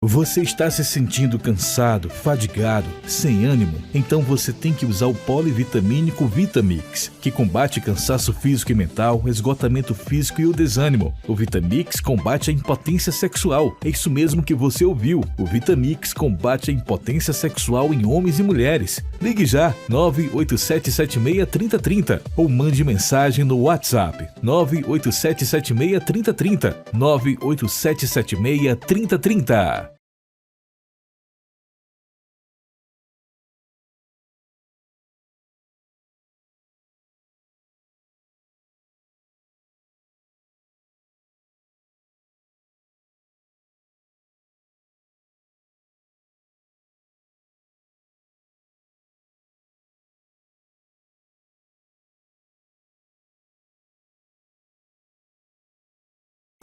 Você está se sentindo cansado, fadigado, sem ânimo? Então você tem que usar o polivitamínico Vitamix, que combate cansaço físico e mental, esgotamento físico e o desânimo. O Vitamix combate a impotência sexual. É isso mesmo que você ouviu. O Vitamix combate a impotência sexual em homens e mulheres. Ligue já 987763030 ou mande mensagem no WhatsApp 987763030 987763030.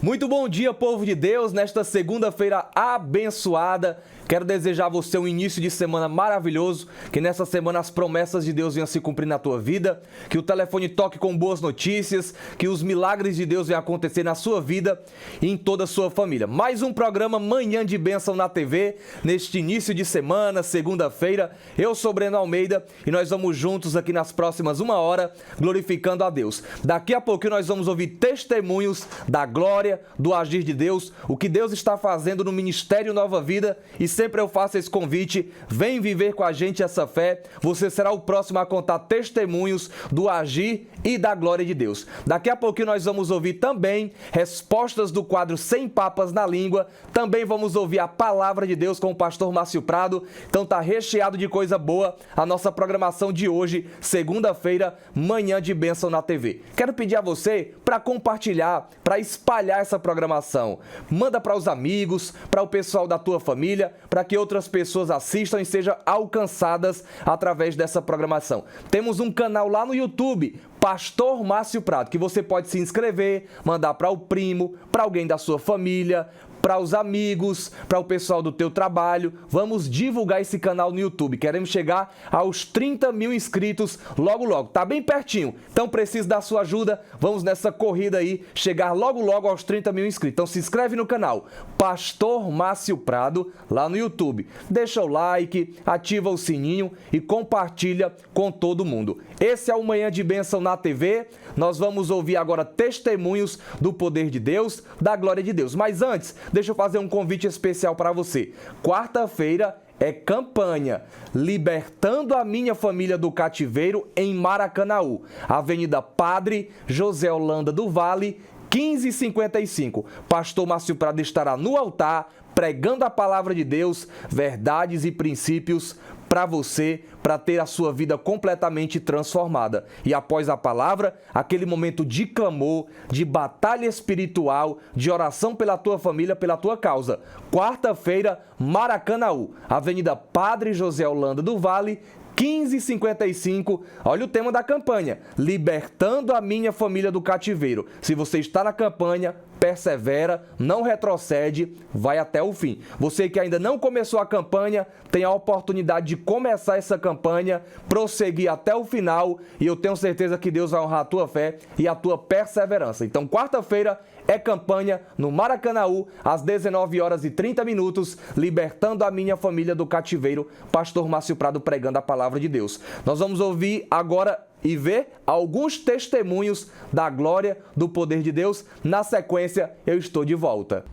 Muito bom dia, povo de Deus, nesta segunda-feira abençoada. Quero desejar a você um início de semana maravilhoso, que nessa semana as promessas de Deus venham se cumprir na tua vida, que o telefone toque com boas notícias, que os milagres de Deus venham acontecer na sua vida e em toda a sua família. Mais um programa Manhã de Bênção na TV, neste início de semana, segunda-feira. Eu sou Breno Almeida e nós vamos juntos aqui nas próximas 1 hora, glorificando a Deus. Daqui a pouquinho nós vamos ouvir testemunhos da glória, do agir de Deus, o que Deus está fazendo no Ministério Nova Vida, e sempre eu faço esse convite, vem viver com a gente essa fé, você será o próximo a contar testemunhos do agir e da glória de Deus. Daqui a pouquinho nós vamos ouvir também respostas do quadro Sem Papas na Língua, também vamos ouvir a palavra de Deus com o pastor Márcio Prado, então tá recheado de coisa boa a nossa programação de hoje, segunda-feira, Manhã de Bênção na TV. Quero pedir a você para compartilhar, para espalhar essa programação. Manda para os amigos, para o pessoal da tua família, para que outras pessoas assistam e sejam alcançadas através dessa programação. Temos um canal lá no YouTube, Pastor Márcio Prado, que você pode se inscrever, mandar para o primo, para alguém da sua família, para os amigos, para o pessoal do teu trabalho. Vamos divulgar esse canal no YouTube. Queremos chegar aos 30 mil inscritos logo, logo. Tá bem pertinho. Então preciso da sua ajuda. Vamos nessa corrida aí, chegar logo, logo aos 30 mil inscritos. Então se inscreve no canal Pastor Márcio Prado, lá no YouTube. Deixa o like, ativa o sininho e compartilha com todo mundo. Esse é o Manhã de Bênção na TV. Nós vamos ouvir agora testemunhos do poder de Deus, da glória de Deus. Mas antes, deixa eu fazer um convite especial para você. Quarta-feira é campanha Libertando a Minha Família do Cativeiro em Maracanaú, Avenida Padre José Holanda do Vale, 1555. Pastor Márcio Prado estará no altar, pregando a palavra de Deus, verdades e princípios para você, para ter a sua vida completamente transformada. E após a palavra, aquele momento de clamor, de batalha espiritual, de oração pela tua família, pela tua causa. Quarta-feira, Maracanaú, Avenida Padre José Holanda do Vale, 1555, olha o tema da campanha, Libertando a Minha Família do Cativeiro. Se você está na campanha, persevera, não retrocede, vai até o fim. Você que ainda não começou a campanha, tem a oportunidade de começar essa campanha, prosseguir até o final, e eu tenho certeza que Deus vai honrar a tua fé e a tua perseverança. Então, quarta-feira é campanha no Maracanaú, às 19h30, Libertando a Minha Família do Cativeiro, Pastor Márcio Prado pregando a palavra de Deus. Nós vamos ouvir agora e ver alguns testemunhos da glória, do poder de Deus. Na sequência, eu estou de volta.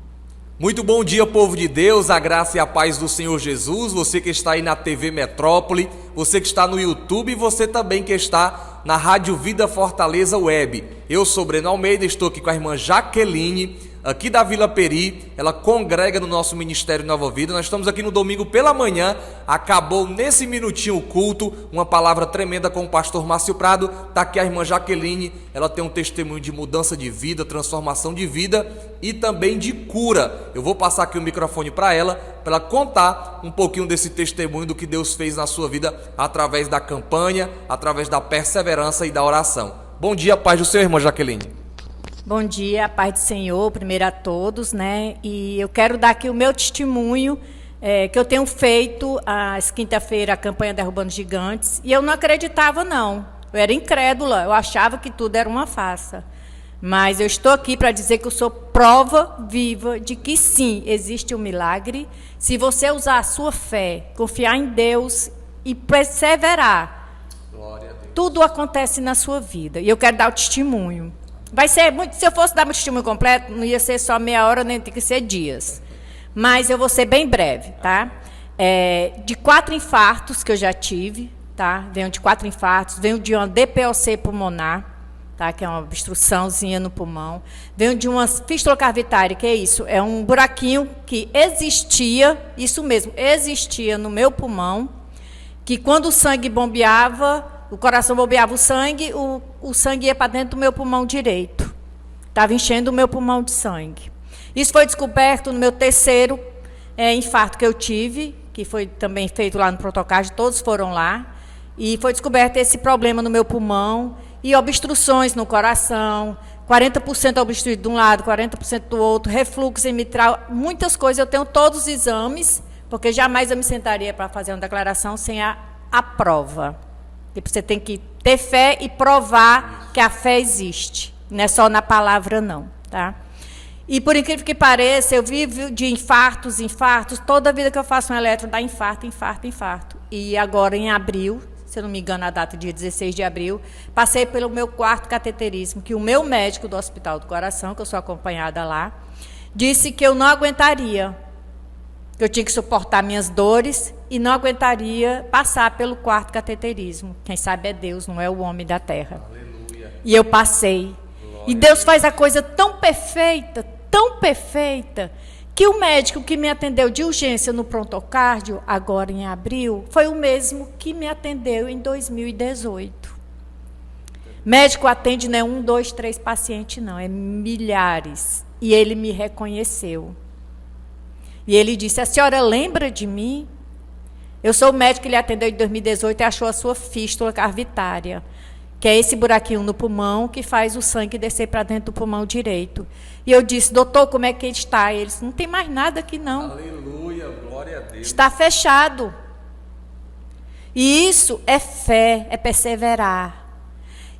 Muito bom dia, povo de Deus, a graça e a paz do Senhor Jesus, você que está aí na TV Metrópole, você que está no YouTube e você também que está na Rádio Vida Fortaleza Web. Eu sou Breno Almeida, estou aqui com a irmã Jaqueline, aqui da Vila Peri, ela congrega no nosso Ministério Nova Vida. Nós estamos aqui no domingo pela manhã, acabou nesse minutinho o culto, uma palavra tremenda com o pastor Márcio Prado. Está aqui a irmã Jaqueline, ela tem um testemunho de mudança de vida, transformação de vida e também de cura. Eu vou passar aqui o microfone para ela contar um pouquinho desse testemunho do que Deus fez na sua vida através da campanha, através da perseverança e da oração. Bom dia, paz do Senhor, irmã Jaqueline. Bom dia, a paz do Senhor, primeiro a todos, né? E eu quero dar aqui o meu testemunho, que eu tenho feito, às quinta-feira, a campanha Derrubando Gigantes, e eu não acreditava, não. Eu era incrédula, eu achava que tudo era uma farsa. Mas eu estou aqui para dizer que eu sou prova viva de que sim, existe um milagre. Se você usar a sua fé, confiar em Deus e perseverar, tudo acontece na sua vida. E eu quero dar o testemunho. Vai ser muito, se eu fosse dar meu testemunho completo, não ia ser só meia hora, nem tem que ser dias. Mas eu vou ser bem breve, tá? De 4 infartos que eu já tive, tá? Venho de 4 infartos, venho de uma DPOC pulmonar, tá? Que é uma obstruçãozinha no pulmão. Venho de uma fístula cavitária, que é isso? É um buraquinho que existia, isso mesmo, existia no meu pulmão, que quando o sangue bombeava, o coração bombeava o sangue ia para dentro do meu pulmão direito. Estava enchendo o meu pulmão de sangue. Isso foi descoberto no meu 3º infarto que eu tive, que foi também feito lá no Protocard, todos foram lá, e foi descoberto esse problema no meu pulmão, e obstruções no coração, 40% obstruído de um lado, 40% do outro, refluxo mitral, muitas coisas. Eu tenho todos os exames, porque jamais eu me sentaria para fazer uma declaração sem a prova. Tipo, você tem que ter fé e provar que a fé existe. Não é só na palavra, não. Tá? E, por incrível que pareça, eu vivo de infartos. Toda vida que eu faço um eletro dá infarto. E agora, em abril, se eu não me engano, a data dia 16 de abril, passei pelo meu 4º cateterismo, que o meu médico do Hospital do Coração, que eu sou acompanhada lá, disse que eu não aguentaria, que eu tinha que suportar minhas dores e não aguentaria passar pelo 4º cateterismo. Quem sabe é Deus, não é o homem da terra. Aleluia. E eu passei. Glória. E Deus faz a coisa tão perfeita, que o médico que me atendeu de urgência no Protocard, agora em abril, foi o mesmo que me atendeu em 2018. Médico atende não é 1, 2, 3 pacientes, não, é milhares. E ele me reconheceu. E ele disse: a senhora lembra de mim? Eu sou o médico que lhe atendeu em 2018 e achou a sua fístula cavitária, que é esse buraquinho no pulmão que faz o sangue descer para dentro do pulmão direito. E eu disse: doutor, como é que ele está? Ele disse: não tem mais nada aqui, não. Aleluia, glória a Deus. Está fechado. E isso é fé, é perseverar.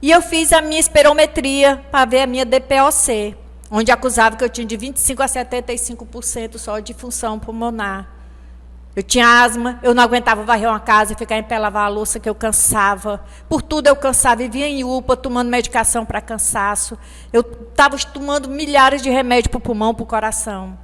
E eu fiz a minha espirometria para ver a minha DPOC, onde acusava que eu tinha de 25% a 75% só de função pulmonar. Eu tinha asma, eu não aguentava varrer uma casa, ficar em pé, lavar a louça, que eu cansava. Por tudo eu cansava, vivia em UPA, tomando medicação para cansaço. Eu estava tomando milhares de remédios para o pulmão, para o coração.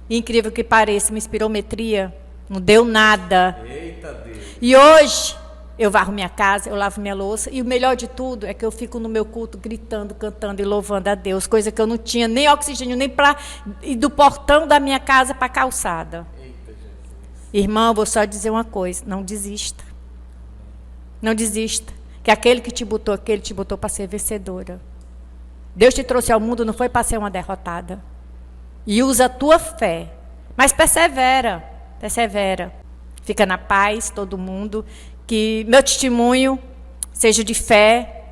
E, incrível que pareça, minha espirometria não deu nada. Eita Deus. E hoje, eu varro minha casa, eu lavo minha louça, e o melhor de tudo é que eu fico no meu culto gritando, cantando e louvando a Deus, coisa que eu não tinha nem oxigênio, nem para ir do portão da minha casa para a calçada. Irmão, vou só dizer uma coisa: não desista. Não desista. Que aquele que te botou para ser vencedora. Deus te trouxe ao mundo, não foi para ser uma derrotada. E usa a tua fé. Mas persevera. Fica na paz, todo mundo. Que meu testemunho seja de fé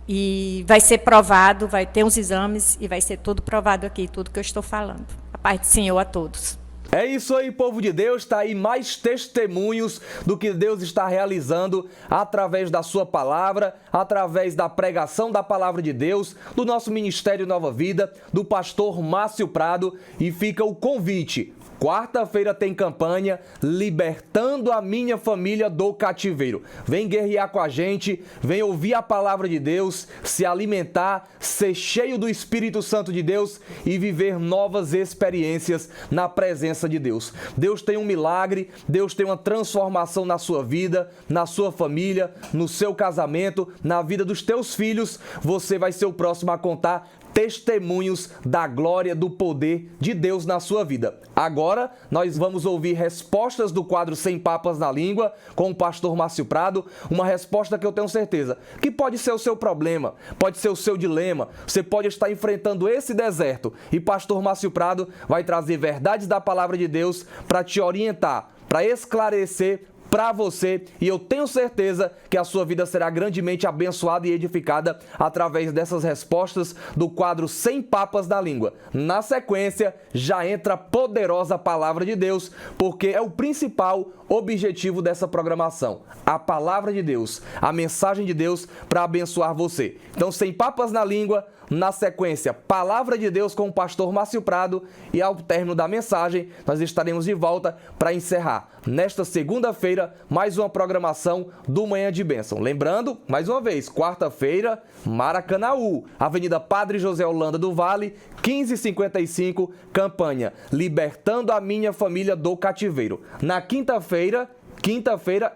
e vai ser provado, vai ter uns exames e vai ser tudo provado aqui, tudo que eu estou falando. A paz do Senhor a todos. É isso aí, povo de Deus, está aí mais testemunhos do que Deus está realizando através da sua palavra, através da pregação da palavra de Deus, do nosso Ministério Nova Vida, do pastor Márcio Prado, e fica o convite. Quarta-feira tem campanha Libertando a Minha Família do Cativeiro. Vem guerrear com a gente, vem ouvir a palavra de Deus, se alimentar, ser cheio do Espírito Santo de Deus e viver novas experiências na presença de Deus. Deus tem um milagre, Deus tem uma transformação na sua vida, na sua família, no seu casamento, na vida dos teus filhos. Você vai ser o próximo a contar testemunhos da glória, do poder de Deus na sua vida. Agora, nós vamos ouvir respostas do quadro Sem Papas na Língua, com o pastor Márcio Prado, uma resposta que eu tenho certeza que pode ser o seu problema, pode ser o seu dilema, você pode estar enfrentando esse deserto, e pastor Márcio Prado vai trazer verdades da palavra de Deus para te orientar, para esclarecer para você, e eu tenho certeza que a sua vida será grandemente abençoada e edificada através dessas respostas do quadro Sem Papas na Língua. Na sequência, já entra a poderosa palavra de Deus, porque é o principal objetivo dessa programação, a palavra de Deus, a mensagem de Deus para abençoar você. Então, Sem Papas na Língua, na sequência, Palavra de Deus com o pastor Márcio Prado, e ao término da mensagem, nós estaremos de volta para encerrar, nesta segunda-feira, mais uma programação do Manhã de Bênção. Lembrando, mais uma vez, quarta-feira, Maracanaú, Avenida Padre José Holanda do Vale, 1555, campanha Libertando a Minha Família do Cativeiro. Na quinta-feira,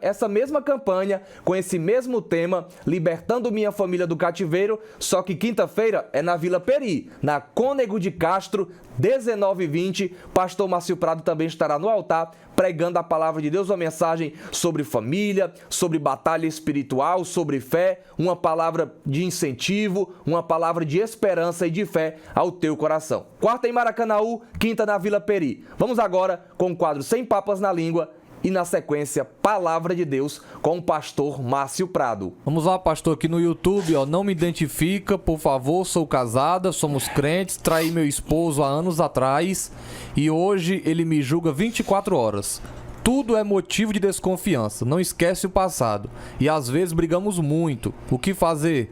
essa mesma campanha, com esse mesmo tema, Libertando Minha Família do Cativeiro, só que quinta-feira é na Vila Peri, na Cônego de Castro, 19h20. Pastor Márcio Prado também estará no altar, pregando a palavra de Deus, uma mensagem sobre família, sobre batalha espiritual, sobre fé, uma palavra de incentivo, uma palavra de esperança e de fé ao teu coração. Quarta em Maracanaú, quinta na Vila Peri. Vamos agora com o quadro Sem Papas na Língua, e na sequência, Palavra de Deus com o pastor Márcio Prado. Vamos lá, pastor, aqui no YouTube, ó, não me identifica, por favor, sou casada, somos crentes, traí meu esposo há anos atrás e hoje ele me julga 24 horas. Tudo é motivo de desconfiança, não esquece o passado e às vezes brigamos muito. O que fazer?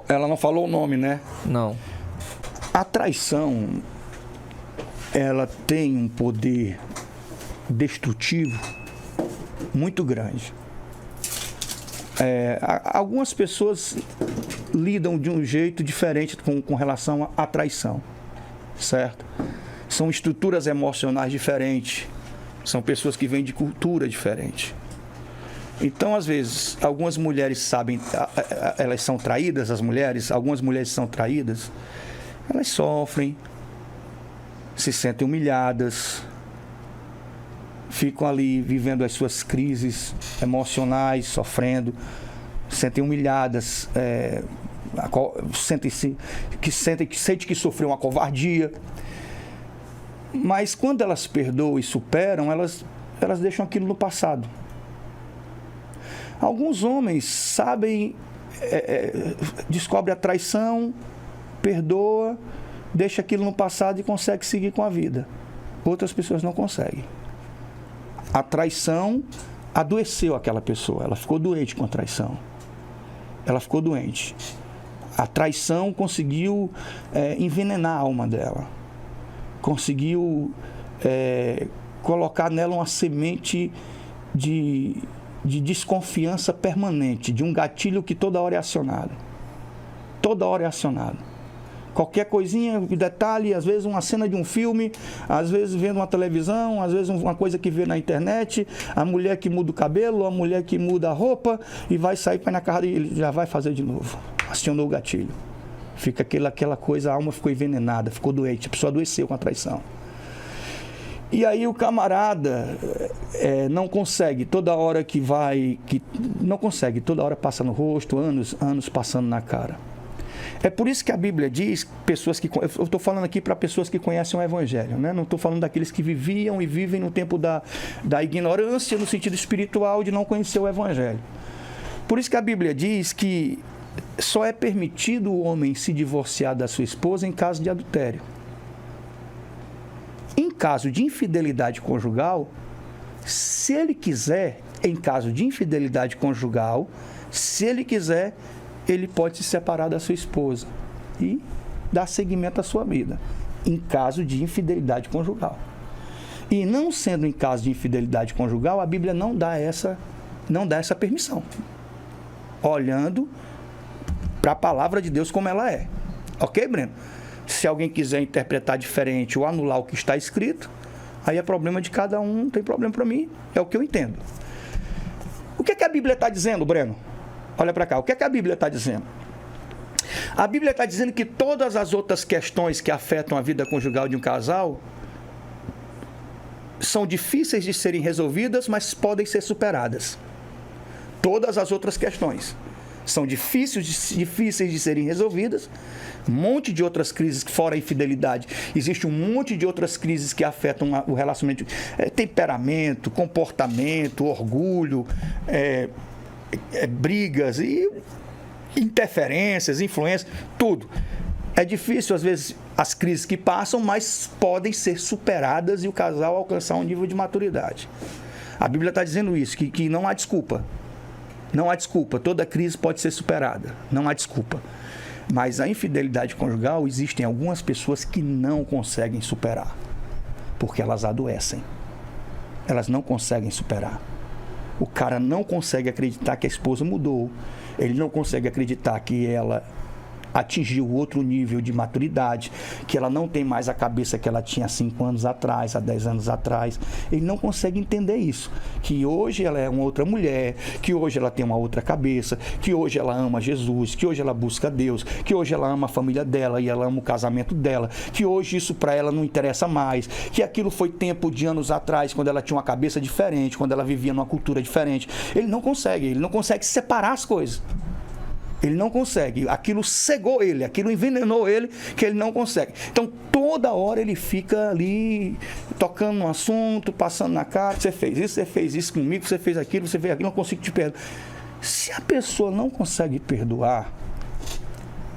Ela não falou o nome, né? Não. A traição, ela tem um poder destrutivo muito grande. Algumas pessoas lidam de um jeito diferente com relação à traição, certo? São estruturas emocionais diferentes, são pessoas que vêm de cultura diferente. Então, às vezes, algumas mulheres sabem, elas são traídas, algumas mulheres são traídas, elas sofrem, se sentem humilhadas, ficam ali vivendo as suas crises emocionais, sofrendo, sentem humilhadas, sentem que sofreu uma covardia. Mas quando elas perdoam e superam, elas deixam aquilo no passado. Alguns homens sabem, descobrem a traição, perdoa, deixa aquilo no passado e consegue seguir com a vida. Outras pessoas não conseguem. A traição adoeceu aquela pessoa, ela ficou doente com a traição. Ela ficou doente. A traição conseguiu envenenar a alma dela. Conseguiu colocar nela uma semente de desconfiança permanente, de um gatilho que toda hora é acionado. Toda hora é acionado. Qualquer coisinha, detalhe, às vezes uma cena de um filme, às vezes vendo uma televisão, às vezes uma coisa que vê na internet, a mulher que muda o cabelo, a mulher que muda a roupa e vai sair para ir na casa e ele já vai fazer de novo. Acionou o gatilho. Fica aquela coisa, a alma ficou envenenada, ficou doente, a pessoa adoeceu com a traição. E aí o camarada não consegue, toda hora não consegue, toda hora passa no rosto, anos passando na cara. É por isso que a Bíblia diz, eu estou falando aqui para pessoas que conhecem o Evangelho, né? Não estou falando daqueles que viviam e vivem no tempo da ignorância, no sentido espiritual de não conhecer o Evangelho. Por isso que a Bíblia diz que só é permitido o homem se divorciar da sua esposa em caso de adultério. Em caso de infidelidade conjugal, se ele quiser, em caso de infidelidade conjugal, se ele quiser, ele pode se separar da sua esposa e dar seguimento à sua vida, em caso de infidelidade conjugal. E não sendo em caso de infidelidade conjugal, a Bíblia não dá essa permissão, olhando para a palavra de Deus como ela é. Ok, Breno? Se alguém quiser interpretar diferente ou anular o que está escrito, aí é problema de cada um, não tem problema para mim, é o que eu entendo. O que a Bíblia está dizendo, Breno? Olha para cá, o que a Bíblia está dizendo? A Bíblia está dizendo que todas as outras questões que afetam a vida conjugal de um casal são difíceis de serem resolvidas, mas podem ser superadas. Todas as outras questões. são difíceis de serem resolvidas. Um monte de outras crises, fora a infidelidade, existe um monte de outras crises que afetam o relacionamento, temperamento, comportamento, orgulho, brigas e interferências, influências, tudo. É difícil, às vezes, as crises que passam, mas podem ser superadas e o casal alcançar um nível de maturidade. A Bíblia está dizendo isso, que não há desculpa. Não há desculpa. Toda crise pode ser superada. Não há desculpa. Mas a infidelidade conjugal, existem algumas pessoas que não conseguem superar. Porque elas adoecem. Elas não conseguem superar. O cara não consegue acreditar que a esposa mudou. Ele não consegue acreditar que ela atingiu outro nível de maturidade, que ela não tem mais a cabeça que ela tinha há 5 anos atrás, há 10 anos atrás. Ele não consegue entender isso, que hoje ela é uma outra mulher, que hoje ela tem uma outra cabeça, que hoje ela ama Jesus, que hoje ela busca Deus, que hoje ela ama a família dela e ela ama o casamento dela, que hoje isso para ela não interessa mais, que aquilo foi tempo de anos atrás, quando ela tinha uma cabeça diferente, quando ela vivia numa cultura diferente. Ele não consegue separar as coisas. Ele não consegue. Aquilo cegou ele, aquilo envenenou ele, que ele não consegue. Então, toda hora ele fica ali, tocando no assunto, passando na cara. Você fez isso comigo, você fez aquilo, não consigo te perdoar. Se a pessoa não consegue perdoar,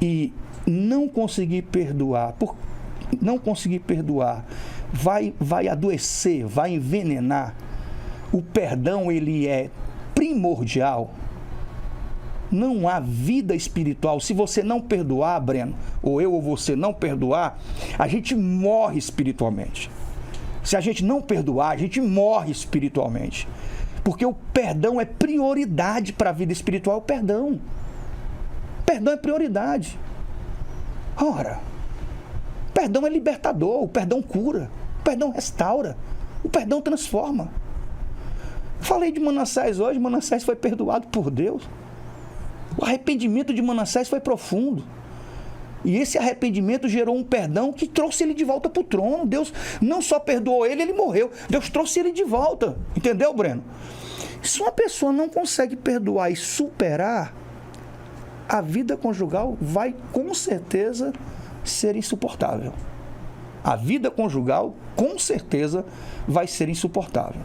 e não conseguir perdoar, vai adoecer, vai envenenar. O perdão, ele é primordial. Não há vida espiritual. Se você não perdoar, Breno, ou eu ou você não perdoar, a gente morre espiritualmente. Se a gente não perdoar, a gente morre espiritualmente. Porque o perdão é prioridade para a vida espiritual. O perdão é prioridade. Ora, o perdão é libertador, o perdão cura, o perdão restaura, o perdão transforma. Falei de Manassés hoje, Manassés foi perdoado por Deus. O arrependimento de Manassés foi profundo. E esse arrependimento gerou um perdão que trouxe ele de volta para o trono. Deus não só perdoou ele morreu. Deus trouxe ele de volta. Entendeu, Breno? Se uma pessoa não consegue perdoar e superar, a vida conjugal vai, com certeza, ser insuportável. A vida conjugal, com certeza, vai ser insuportável.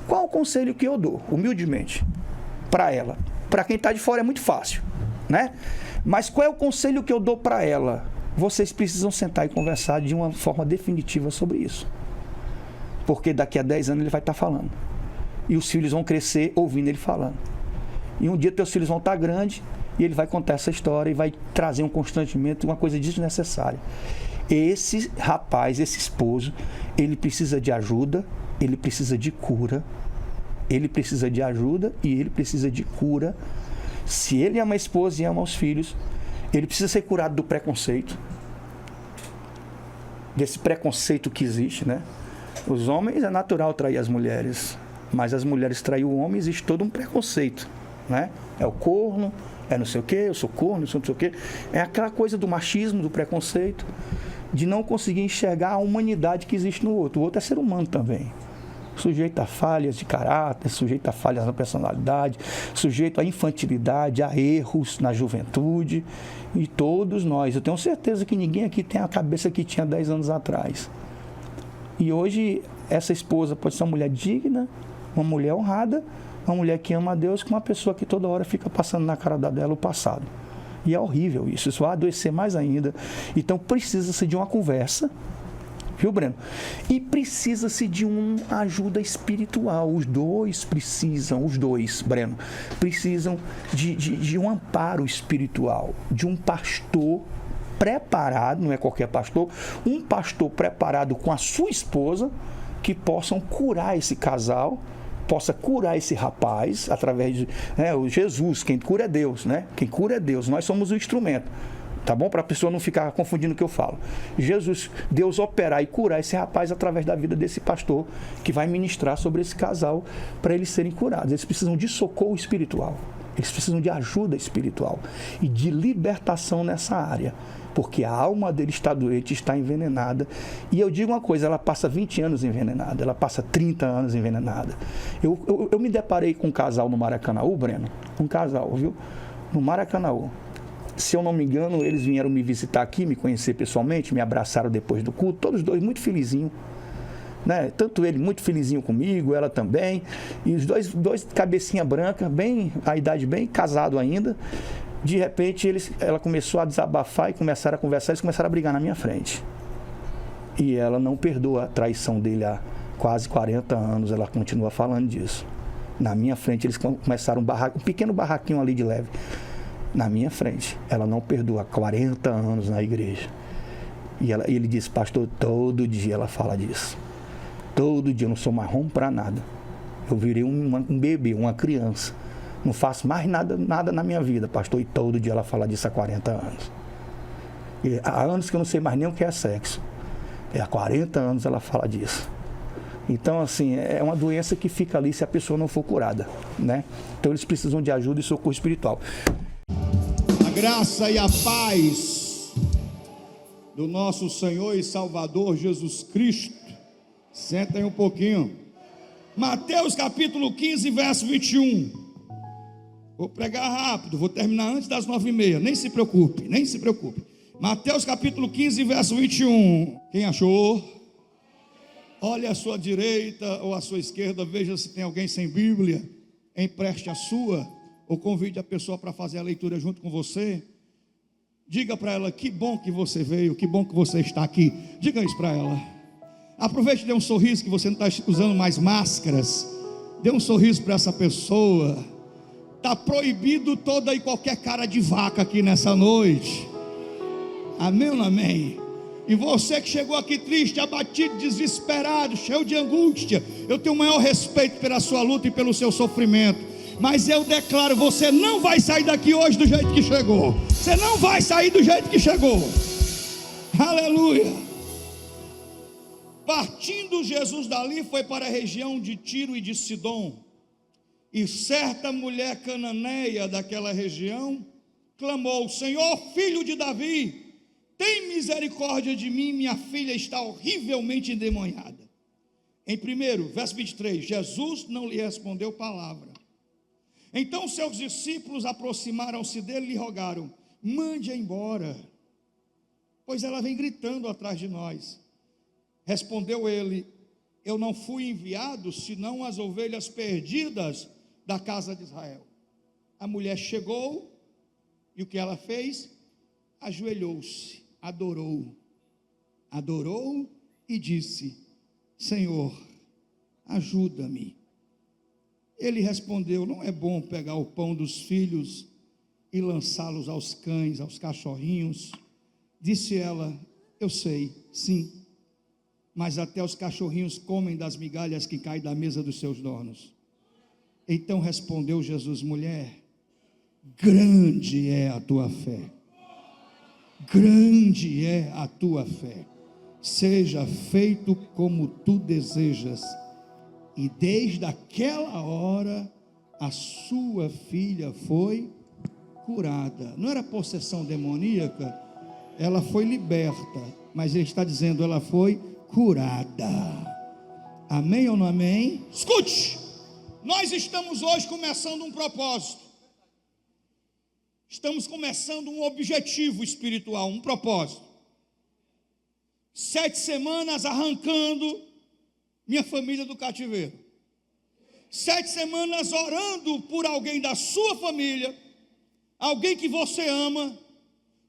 Qual o conselho que eu dou, humildemente, para ela? Para quem está de fora é muito fácil, né? Mas qual é o conselho que eu dou para ela? Vocês precisam sentar e conversar de uma forma definitiva sobre isso. Porque daqui a 10 anos ele vai estar falando. E os filhos vão crescer ouvindo ele falando. E um dia teus filhos vão estar grandes e ele vai contar essa história e vai trazer um constrangimento, uma coisa desnecessária. Esse rapaz, esse esposo, ele precisa de ajuda, ele precisa de cura. Ele precisa de ajuda e ele precisa de cura. Se ele ama a esposa e ama os filhos, ele precisa ser curado do preconceito. Desse preconceito que existe, né? Os homens é natural trair as mulheres, mas as mulheres trair o homem, existe todo um preconceito, né? É o corno, é não sei o quê, eu sou corno, eu sou não sei o quê. É aquela coisa do machismo, do preconceito, de não conseguir enxergar a humanidade que existe no outro. O outro é ser humano também. Sujeito a falhas de caráter, sujeito a falhas na personalidade, sujeito à infantilidade, a erros na juventude. E todos nós, eu tenho certeza que ninguém aqui tem a cabeça que tinha 10 anos atrás. E hoje, essa esposa pode ser uma mulher digna, uma mulher honrada, uma mulher que ama a Deus, com uma pessoa que toda hora fica passando na cara dela o passado. E é horrível isso vai adoecer mais ainda. Então, precisa-se de uma conversa, viu, Breno? E precisa-se de uma ajuda espiritual. Os dois, Breno, precisam de um amparo espiritual, de um pastor preparado, não é qualquer pastor, um pastor preparado com a sua esposa, que possam curar esse casal, possa curar esse rapaz, através de o Jesus, quem cura é Deus, né? Quem cura é Deus, nós somos o instrumento. Tá bom? Para a pessoa não ficar confundindo o que eu falo. Jesus, Deus operar e curar esse rapaz através da vida desse pastor que vai ministrar sobre esse casal para eles serem curados. Eles precisam de socorro espiritual. Eles precisam de ajuda espiritual e de libertação nessa área. Porque a alma dele está doente, está envenenada. E eu digo uma coisa, ela passa 20 anos envenenada, ela passa 30 anos envenenada. Eu me deparei com um casal no Maracanã, Breno, um casal, viu? no Maracanaú. Se eu não me engano, eles vieram me visitar aqui, me conhecer pessoalmente, me abraçaram depois do culto, todos dois muito felizinhos. Né? Tanto ele muito felizinho comigo, ela também. E os dois cabecinha branca, bem, a idade bem, casado ainda. De repente, ela começou a desabafar e começaram a conversar, eles começaram a brigar na minha frente. E ela não perdoa a traição dele há quase 40 anos, ela continua falando disso. Na minha frente, eles começaram um pequeno barraquinho ali de leve. Na minha frente, ela não perdoa há 40 anos na igreja. E ele disse, pastor, todo dia ela fala disso. Todo dia, eu não sou marrom para nada. Eu virei um bebê, uma criança. Não faço mais nada na minha vida, pastor. E todo dia ela fala disso há 40 anos. E há anos que eu não sei mais nem o que é sexo. Há 40 anos ela fala disso. Então, assim, é uma doença que fica ali se a pessoa não for curada, né? Então, eles precisam de ajuda e socorro espiritual. A graça e a paz do nosso Senhor e Salvador Jesus Cristo. Sentem um pouquinho. Mateus capítulo 15, verso 21. Vou pregar rápido, vou terminar antes das 9h30. Nem se preocupe, nem se preocupe. Mateus capítulo 15, verso 21. Quem achou? Olhe à sua direita ou à sua esquerda, veja se tem alguém sem Bíblia. Empreste a sua, ou convide a pessoa para fazer a leitura junto com você. Diga para ela, que bom que você veio, que bom que você está aqui. Diga isso para ela. Aproveite e dê um sorriso, que você não está usando mais máscaras. Dê um sorriso para essa pessoa. Está proibido toda e qualquer cara de vaca aqui nessa noite. Amém ou não amém? E você que chegou aqui triste, abatido, desesperado, cheio de angústia, eu tenho o maior respeito pela sua luta e pelo seu sofrimento. Mas eu declaro, você não vai sair daqui hoje do jeito que chegou. Você não vai sair do jeito que chegou. Aleluia. Partindo Jesus dali, foi para a região de Tiro e de Sidom. E certa mulher cananeia daquela região clamou, Senhor, filho de Davi, tem misericórdia de mim, minha filha está horrivelmente endemoniada. Em primeiro, verso 23, Jesus não lhe respondeu palavra. Então seus discípulos aproximaram-se dele e lhe rogaram, mande-a embora, pois ela vem gritando atrás de nós. Respondeu ele, eu não fui enviado, senão as ovelhas perdidas da casa de Israel. A mulher chegou, e o que ela fez? Ajoelhou-se, adorou e disse, Senhor, ajuda-me. Ele respondeu, não é bom pegar o pão dos filhos e lançá-los aos cães, aos cachorrinhos. Disse ela, eu sei, sim, mas até os cachorrinhos comem das migalhas que caem da mesa dos seus donos. Então respondeu Jesus, mulher, grande é a tua fé. Grande é a tua fé, seja feito como tu desejas. E desde aquela hora, a sua filha foi curada. Não era possessão demoníaca, ela foi liberta, mas ele está dizendo, ela foi curada. Amém ou não amém? Escute, nós estamos hoje começando um propósito. Estamos começando um objetivo espiritual, um propósito. 7 semanas arrancando minha família do cativeiro. 7 semanas orando por alguém da sua família, alguém que você ama,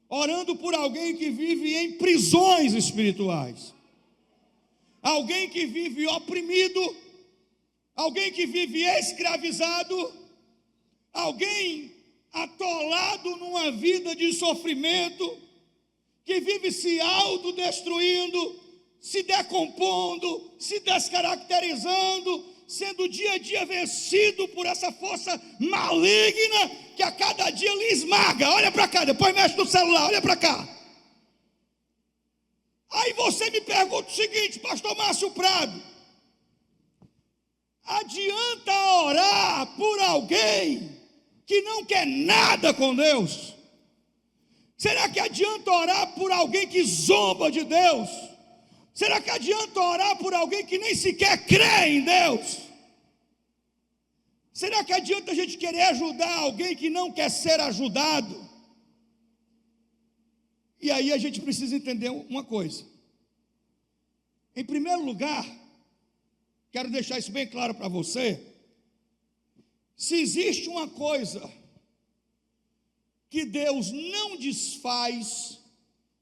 orando por alguém que vive em prisões espirituais, alguém que vive oprimido, alguém que vive escravizado, alguém atolado numa vida de sofrimento, que vive se autodestruindo, se decompondo, se descaracterizando, sendo dia a dia vencido por essa força maligna que a cada dia lhe esmaga. Olha para cá, depois mexe no celular, olha para cá. Aí você me pergunta o seguinte, pastor Márcio Prado, adianta orar por alguém que não quer nada com Deus? Será que adianta orar por alguém que zomba de Deus? Será que adianta orar por alguém que nem sequer crê em Deus? Será que adianta a gente querer ajudar alguém que não quer ser ajudado? E aí a gente precisa entender uma coisa. Em primeiro lugar, quero deixar isso bem claro para você. Se existe uma coisa que Deus não desfaz,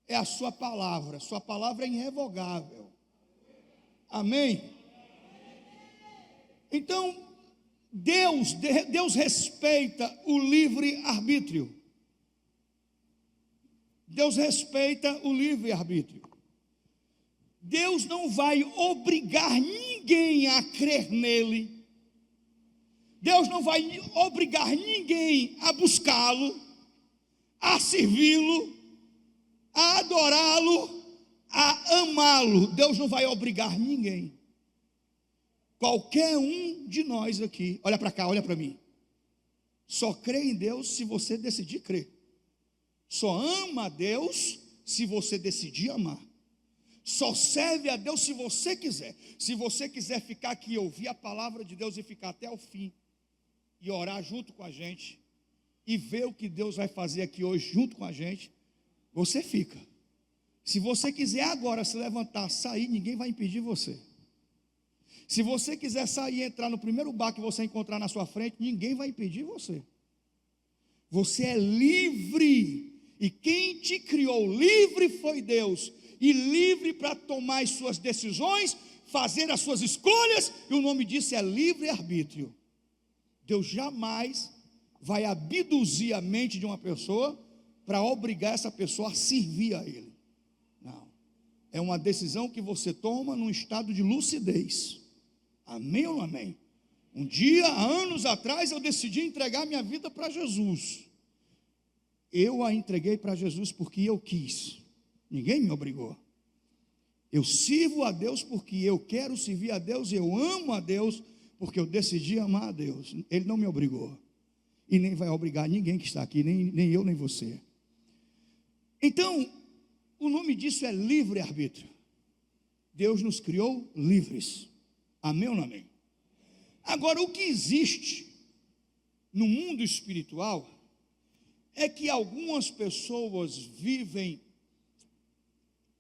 é a sua palavra. Sua palavra é irrevogável. Amém? Então, Deus respeita o livre-arbítrio. Deus respeita o livre-arbítrio. Deus não vai obrigar ninguém a crer nele. Deus não vai obrigar ninguém a buscá-lo, a servi-lo, a adorá-lo, a amá-lo. Deus não vai obrigar ninguém. Qualquer um de nós aqui, olha para cá, olha para mim, só crê em Deus se você decidir crer. Só ama a Deus se você decidir amar. Só serve a Deus se você quiser. Se você quiser ficar aqui e ouvir a palavra de Deus e ficar até o fim, e orar junto com a gente, e ver o que Deus vai fazer aqui hoje junto com a gente, você fica. Se você quiser agora se levantar, sair, ninguém vai impedir você. Se você quiser sair e entrar no primeiro bar que você encontrar na sua frente, ninguém vai impedir você. Você é livre. E quem te criou livre foi Deus. E livre para tomar as suas decisões, fazer as suas escolhas. E o nome disso é livre-arbítrio. Deus jamais vai abduzir a mente de uma pessoa para obrigar essa pessoa a servir a Ele. Não. É uma decisão que você toma num estado de lucidez. Amém ou não amém? Um dia, há anos atrás, eu decidi entregar minha vida para Jesus. Eu a entreguei para Jesus porque eu quis. Ninguém me obrigou. Eu sirvo a Deus porque eu quero servir a Deus. Eu amo a Deus porque eu decidi amar a Deus. Ele não me obrigou. E nem vai obrigar ninguém que está aqui, nem eu, nem você. Então, o nome disso é livre-arbítrio. Deus nos criou livres. Amém ou não amém? Agora, o que existe no mundo espiritual é que algumas pessoas vivem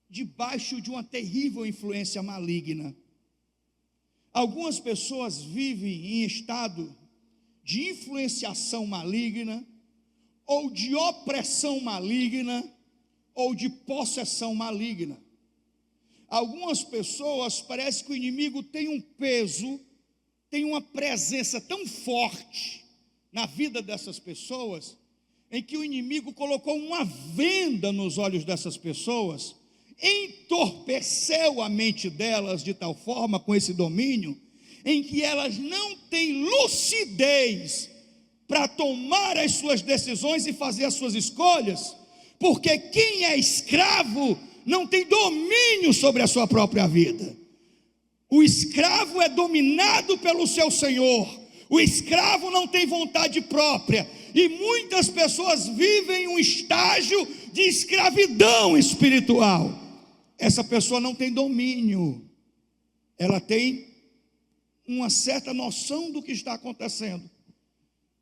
debaixo de uma terrível influência maligna. Algumas pessoas vivem em estado de influenciação maligna, ou de opressão maligna, ou de possessão maligna. Algumas pessoas, parece que o inimigo tem um peso, tem uma presença tão forte na vida dessas pessoas, em que o inimigo colocou uma venda nos olhos dessas pessoas, entorpeceu a mente delas de tal forma, com esse domínio, em que elas não têm lucidez para tomar as suas decisões e fazer as suas escolhas, porque quem é escravo não tem domínio sobre a sua própria vida. O escravo é dominado pelo seu senhor. O escravo não tem vontade própria. E muitas pessoas vivem um estágio de escravidão espiritual. Essa pessoa não tem domínio. Ela tem uma certa noção do que está acontecendo,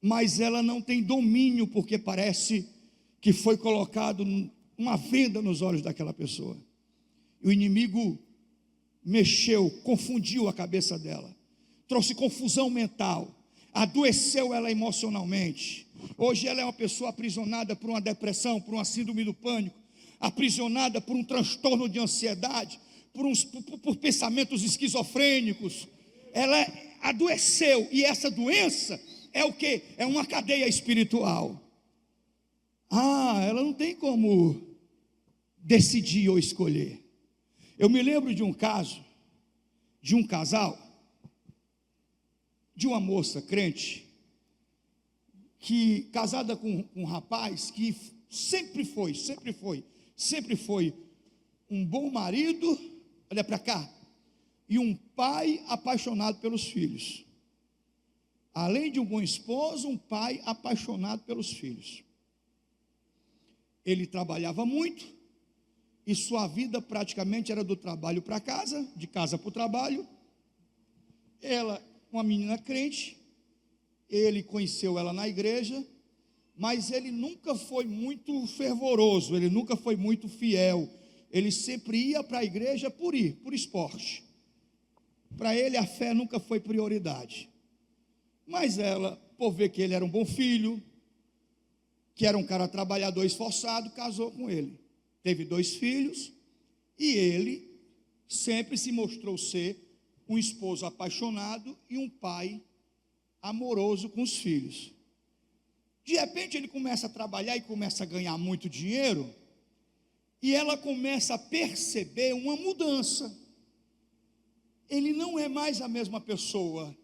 mas ela não tem domínio, porque parece que foi colocado uma venda nos olhos daquela pessoa. E o inimigo mexeu, confundiu a cabeça dela, trouxe confusão mental, adoeceu ela emocionalmente. Hoje ela é uma pessoa aprisionada por uma depressão, por uma síndrome do pânico, aprisionada por um transtorno de ansiedade, por pensamentos esquizofrênicos. Ela adoeceu, e essa doença é o quê? É uma cadeia espiritual. Ela não tem como decidir ou escolher. Eu me lembro de um caso, de um casal, de uma moça crente, que casada com um rapaz que sempre foi um bom marido, olha para cá, e um pai apaixonado pelos filhos. Além de um bom esposo, um pai apaixonado pelos filhos. Ele trabalhava muito, e sua vida praticamente era do trabalho para casa, de casa para o trabalho. Ela, uma menina crente, ele conheceu ela na igreja, mas ele nunca foi muito fervoroso, ele nunca foi muito fiel. Ele sempre ia para a igreja por esporte. Para ele a fé nunca foi prioridade. Mas ela, por ver que ele era um bom filho, que era um cara trabalhador esforçado, casou com ele. Teve 2 filhos e ele sempre se mostrou ser um esposo apaixonado e um pai amoroso com os filhos. De repente ele começa a trabalhar e começa a ganhar muito dinheiro, e ela começa a perceber uma mudança. Ele não é mais a mesma pessoa.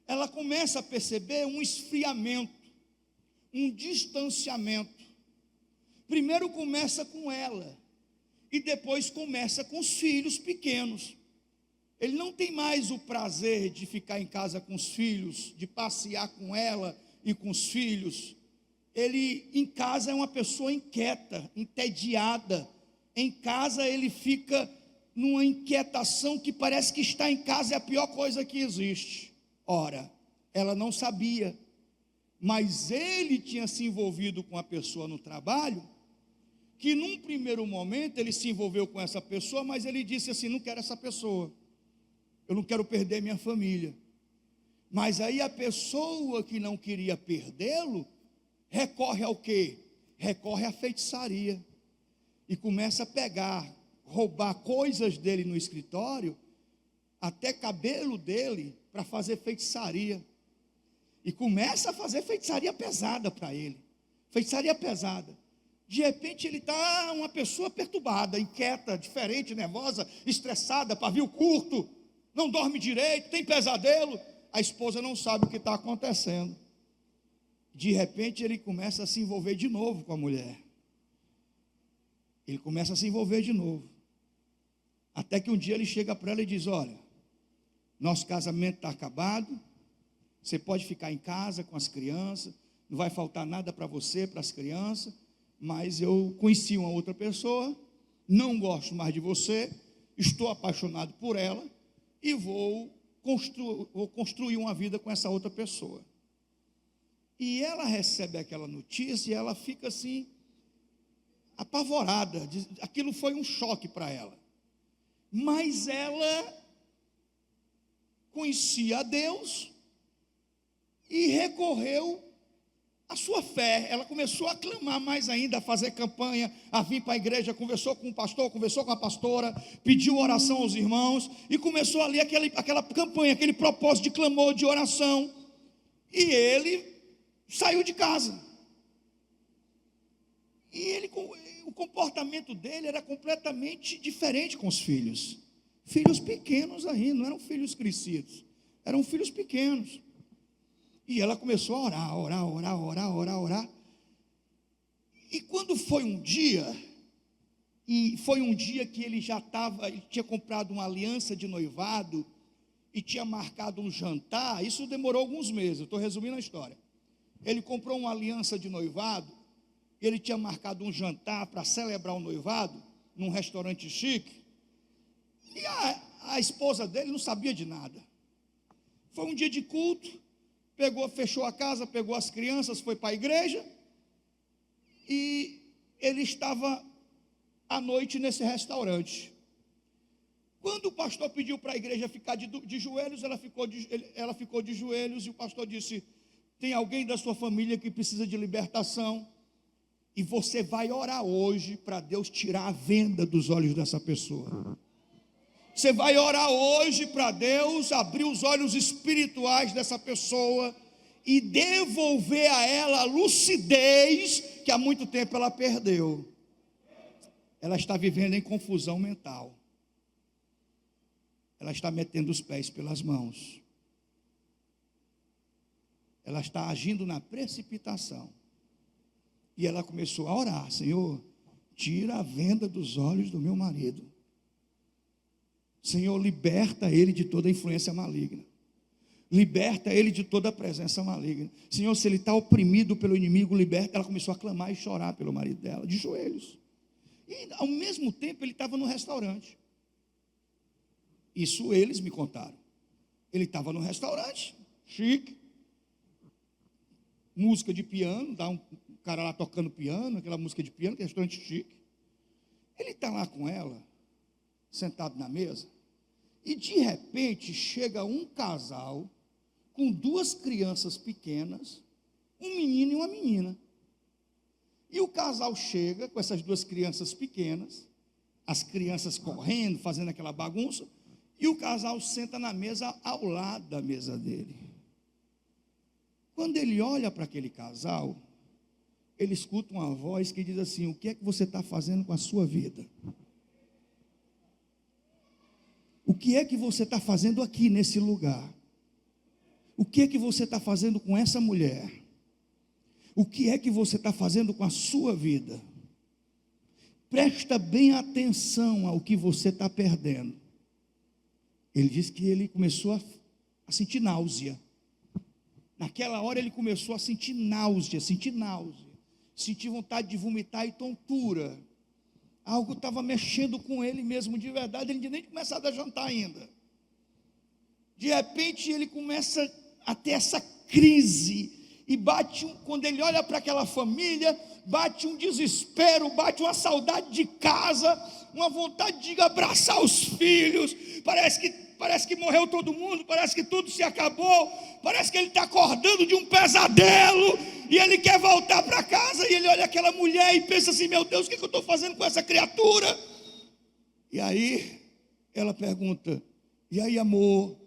Ela começa a perceber um esfriamento, um distanciamento. Primeiro começa com ela, e depois começa com os filhos pequenos. Ele não tem mais o prazer de ficar em casa com os filhos, de passear com ela e com os filhos. Ele em casa é uma pessoa inquieta, entediada. Em casa ele fica numa inquietação que parece que estar em casa é a pior coisa que existe. Ora, ela não sabia, mas ele tinha se envolvido com a pessoa no trabalho, que num primeiro momento ele se envolveu com essa pessoa, mas ele disse assim: não quero essa pessoa, eu não quero perder minha família. Mas aí a pessoa que não queria perdê-lo, recorre ao quê? Recorre à feitiçaria, e começa a pegar, roubar coisas dele no escritório, até cabelo dele, para fazer feitiçaria. E começa a fazer feitiçaria pesada para ele, feitiçaria pesada. De repente ele está uma pessoa perturbada, inquieta, diferente, nervosa, estressada, pavio curto, não dorme direito, tem pesadelo. A esposa não sabe o que está acontecendo. De repente ele começa a se envolver de novo com a mulher. Ele começa a se envolver de novo. Até que um dia ele chega para ela e diz: olha, nosso casamento está acabado, você pode ficar em casa com as crianças, não vai faltar nada para você, para as crianças, mas eu conheci uma outra pessoa, não gosto mais de você, estou apaixonado por ela e vou construir uma vida com essa outra pessoa. E ela recebe aquela notícia e ela fica assim, apavorada. Aquilo foi um choque para ela. Mas ela conhecia a Deus e recorreu à sua fé. Ela começou a clamar mais ainda, a fazer campanha, a vir para a igreja, conversou com o pastor, conversou com a pastora, pediu oração aos irmãos, e começou ali aquela campanha, aquele propósito de clamor, de oração. E ele saiu de casa. E o comportamento dele era completamente diferente com os filhos. Filhos pequenos ainda, não eram filhos crescidos, eram filhos pequenos. E ela começou a orar. E quando foi um dia, que ele ele tinha comprado uma aliança de noivado e tinha marcado um jantar. Isso demorou alguns meses, eu estou resumindo a história. Ele comprou uma aliança de noivado, e ele tinha marcado um jantar para celebrar o noivado, num restaurante chique, e a esposa dele não sabia de nada. Foi um dia de culto, fechou a casa, pegou as crianças, foi para a igreja, e ele estava à noite nesse restaurante. Quando o pastor pediu para a igreja ficar de joelhos, ela ficou de joelhos, e o pastor disse: tem alguém da sua família que precisa de libertação, e você vai orar hoje para Deus tirar a venda dos olhos dessa pessoa. Você vai orar hoje para Deus abrir os olhos espirituais dessa pessoa e devolver a ela a lucidez que há muito tempo ela perdeu. Ela está vivendo em confusão mental. Ela está metendo os pés pelas mãos. Ela está agindo na precipitação. E ela começou a orar: Senhor, tira a venda dos olhos do meu marido. Senhor, liberta ele de toda influência maligna. Liberta ele de toda presença maligna. Senhor, se ele está oprimido pelo inimigo, liberta. Ela começou a clamar e chorar pelo marido dela, de joelhos. E ao mesmo tempo ele estava no restaurante. Isso eles me contaram. Ele estava no restaurante, chique, música de piano, dá um cara lá tocando piano, aquela música de piano, que é restaurante chique. Ele está lá com ela, sentado na mesa, e de repente chega um casal com 2 crianças pequenas, um menino e uma menina. E o casal chega com essas 2 crianças pequenas, as crianças correndo, fazendo aquela bagunça, e o casal senta na mesa ao lado da mesa dele. Quando ele olha para aquele casal, ele escuta uma voz que diz assim: o que é que você está fazendo com a sua vida? O que é que você está fazendo aqui nesse lugar? O que é que você está fazendo com essa mulher? O que é que você está fazendo com a sua vida? Presta bem atenção ao que você está perdendo. Ele diz que ele começou a sentir náusea. Naquela hora ele começou a sentir náusea, sentir vontade de vomitar e tontura. Algo estava mexendo com ele mesmo de verdade, ele nem começado a jantar ainda. De repente ele começa a ter essa crise, e quando ele olha para aquela família, bate um desespero, bate uma saudade de casa, uma vontade de abraçar os filhos. Parece que morreu todo mundo, parece que tudo se acabou, parece que ele está acordando de um pesadelo, e ele quer voltar para casa, e ele olha aquela mulher e pensa assim: meu Deus, o que eu estou fazendo com essa criatura? E aí ela pergunta: e aí, amor,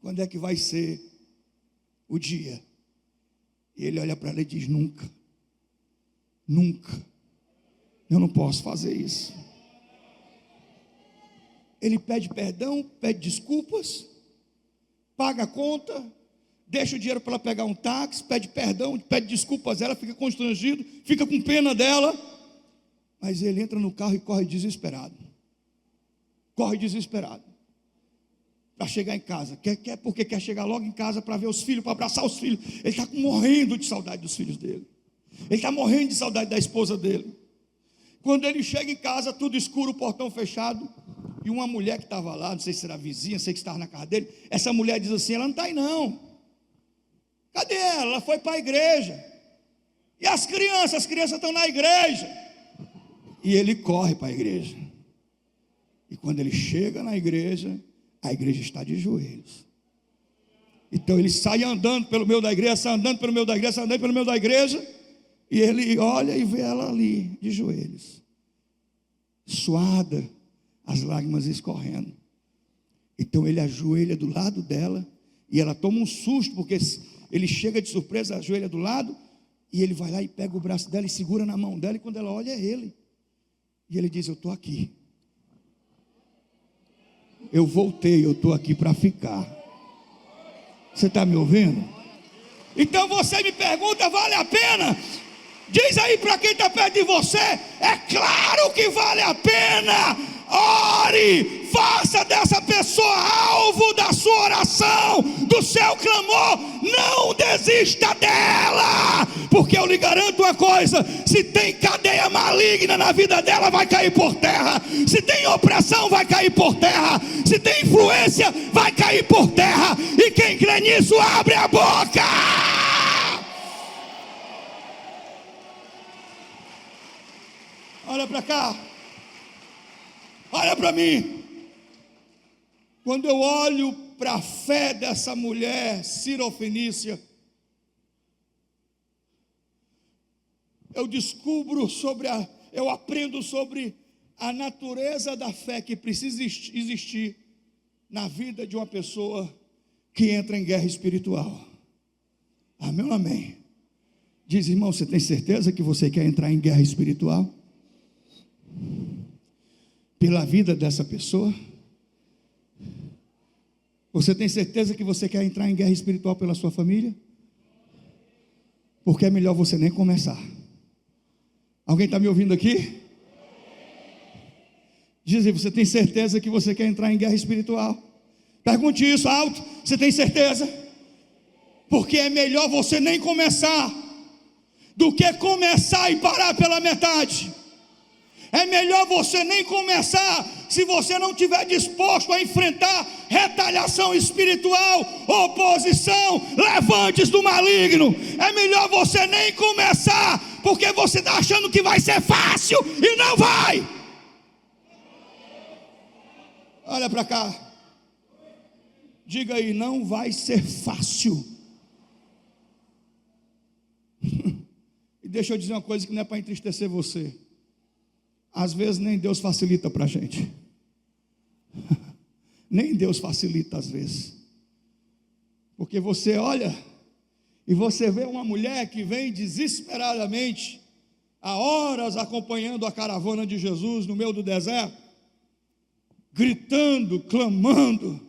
quando é que vai ser o dia? E ele olha para ela e diz: nunca, eu não posso fazer isso. Ele pede perdão, pede desculpas, paga a conta, deixa o dinheiro para ela pegar um táxi, pede perdão, pede desculpas a ela, fica constrangido, fica com pena dela, mas ele entra no carro e corre desesperado, para chegar em casa, porque quer chegar logo em casa para ver os filhos, para abraçar os filhos. Ele está morrendo de saudade dos filhos dele, ele está morrendo de saudade da esposa dele. Quando ele chega em casa, tudo escuro, o portão fechado, e uma mulher que estava lá, não sei se era vizinha, sei que estava na casa dele, essa mulher diz assim: ela não está aí não. Cadê ela? Ela foi para a igreja. E as crianças estão na igreja. E ele corre para a igreja. E quando ele chega na igreja, a igreja está de joelhos. Então ele sai andando pelo meio da igreja, e ele olha e vê ela ali, de joelhos, suada, as lágrimas escorrendo. Então ele ajoelha do lado dela, e ela toma um susto, porque ele chega de surpresa, ajoelha do lado, e ele vai lá e pega o braço dela e segura na mão dela, e quando ela olha, é ele. E ele diz: eu estou aqui. Eu voltei, eu estou aqui para ficar. Você está me ouvindo? Então você me pergunta: vale a pena? Diz aí para quem está perto de você: é claro que vale a pena. Ore, faça dessa pessoa alvo da sua oração, do seu clamor. Não desista dela, porque eu lhe garanto uma coisa: se tem cadeia maligna na vida dela, vai cair por terra. Se tem opressão, vai cair por terra. Se tem influência, vai cair por terra. E quem crê nisso, abre a boca. Olha para cá, olha para mim. Quando eu olho para a fé dessa mulher sirofenícia, eu aprendo sobre a natureza da fé que precisa existir na vida de uma pessoa que entra em guerra espiritual. Amém ou amém? Diz, irmão, você tem certeza que você quer entrar em guerra espiritual? Pela vida dessa pessoa? Você tem certeza que você quer entrar em guerra espiritual pela sua família? Porque é melhor você nem começar. Alguém está me ouvindo aqui? Diz aí, você tem certeza que você quer entrar em guerra espiritual? Pergunte isso alto. Você tem certeza? Porque é melhor você nem começar do que começar e parar pela metade. É melhor você nem começar se você não estiver disposto a enfrentar retaliação espiritual, oposição, levantes do maligno. É melhor você nem começar, porque você está achando que vai ser fácil e não vai. Olha para cá. Diga aí, não vai ser fácil. E deixa eu dizer uma coisa que não é para entristecer você. Às vezes nem Deus facilita para a gente. Nem Deus facilita às vezes. Porque você olha e você vê uma mulher que vem desesperadamente, há horas acompanhando a caravana de Jesus no meio do deserto, gritando, clamando,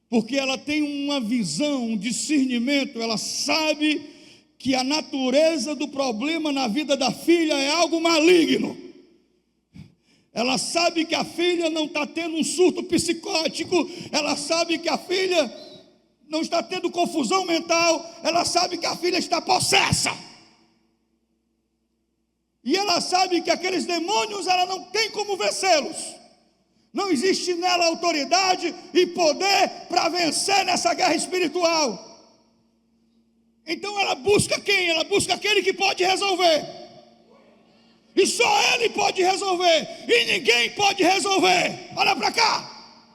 porque ela tem uma visão, um discernimento, ela sabe que a natureza do problema na vida da filha é algo maligno. Ela sabe que a filha não está tendo um surto psicótico, ela sabe que a filha não está tendo confusão mental, ela sabe que a filha está possessa. E ela sabe que aqueles demônios, ela não tem como vencê-los. Não existe nela autoridade e poder para vencer nessa guerra espiritual. Então ela busca quem? Ela busca aquele que pode resolver. E só Ele pode resolver, e ninguém pode resolver. Olha para cá.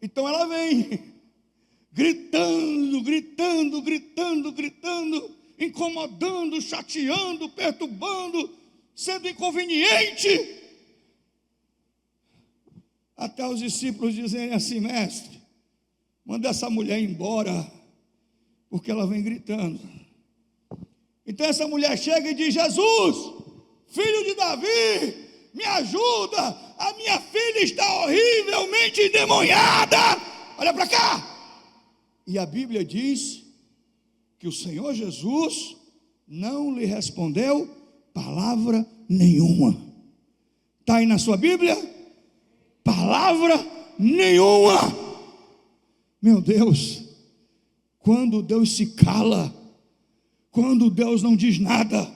Então ela vem gritando, gritando, gritando, gritando, incomodando, chateando, perturbando, sendo inconveniente, até os discípulos dizerem assim: mestre, manda essa mulher embora, porque ela vem gritando. Então essa mulher chega e diz: Jesus, filho de Davi, me ajuda, a minha filha está horrivelmente endemoniada. Olha para cá. E a Bíblia diz que o Senhor Jesus não lhe respondeu palavra nenhuma. Está aí na sua Bíblia? Palavra nenhuma. Meu Deus, quando Deus se cala, quando Deus não diz nada,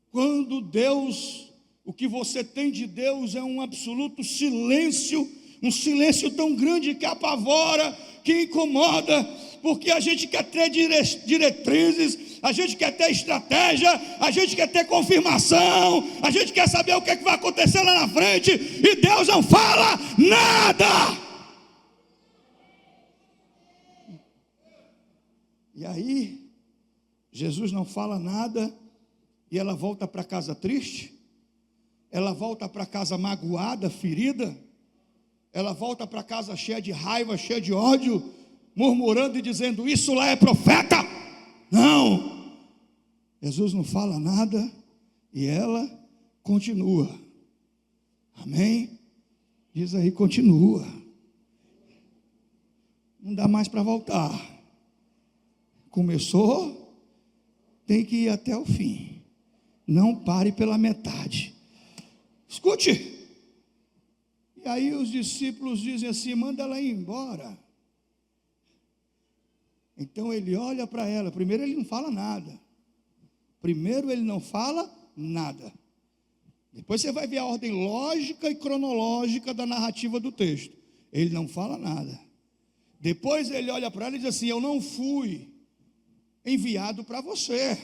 quando Deus, o que você tem de Deus é um absoluto silêncio, um silêncio tão grande que apavora, que incomoda, porque a gente quer ter diretrizes, a gente quer ter estratégia, a gente quer ter confirmação, a gente quer saber o que é que vai acontecer lá na frente, e Deus não fala nada. E aí, Jesus não fala nada, e ela volta para casa triste, ela volta para casa magoada, ferida, ela volta para casa cheia de raiva, cheia de ódio, murmurando e dizendo: isso lá é profeta. Não, Jesus não fala nada e ela continua. Amém? Diz aí, continua. Não dá mais para voltar. Começou, tem que ir até o fim. Não pare pela metade. Escute. E aí os discípulos dizem assim: manda ela ir embora. Então ele olha para ela. Primeiro ele não fala nada. Depois você vai ver a ordem lógica e cronológica da narrativa do texto. Ele não fala nada. Depois ele olha para ela e diz assim: eu não fui enviado para você.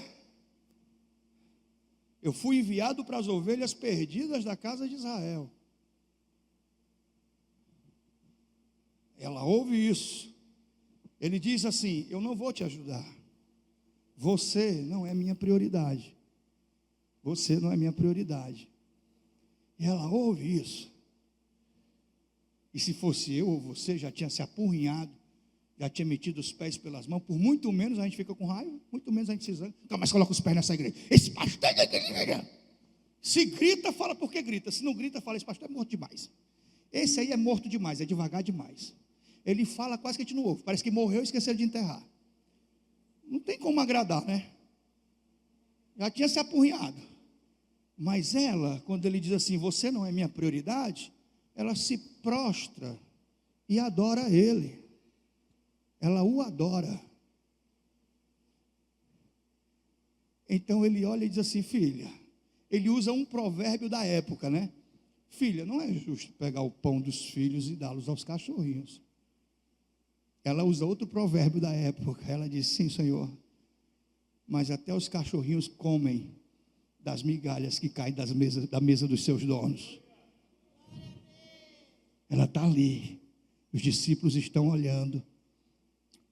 Eu fui enviado para as ovelhas perdidas da casa de Israel. Ela ouve isso. Ele diz assim: eu não vou te ajudar. Você não é minha prioridade. Você não é minha prioridade. E ela ouve isso. E se fosse eu ou você, já tinha se apurrinhado, já tinha metido os pés pelas mãos. Por muito menos a gente fica com raiva, muito menos a gente se zanga. Então, mas coloca os pés nessa igreja. Esse pastor é igreja. Se grita, fala porque grita. Se não grita, fala: esse pastor é morto demais. Esse aí é morto demais, é devagar demais. Ele fala quase que a gente não ouve. Parece que morreu e esqueceram de enterrar. Não tem como agradar, né? Já tinha se apurrinhado. Mas ela, quando ele diz assim: você não é minha prioridade, ela se prostra e adora ele. Ela o adora. Então ele olha e diz assim: filha, ele usa um provérbio da época, né? Filha, não é justo pegar o pão dos filhos e dá-los aos cachorrinhos. Ela usa outro provérbio da época. Ela diz, sim, Senhor, mas até os cachorrinhos comem das migalhas que caem da mesa dos seus donos. Ela está ali. Os discípulos estão olhando.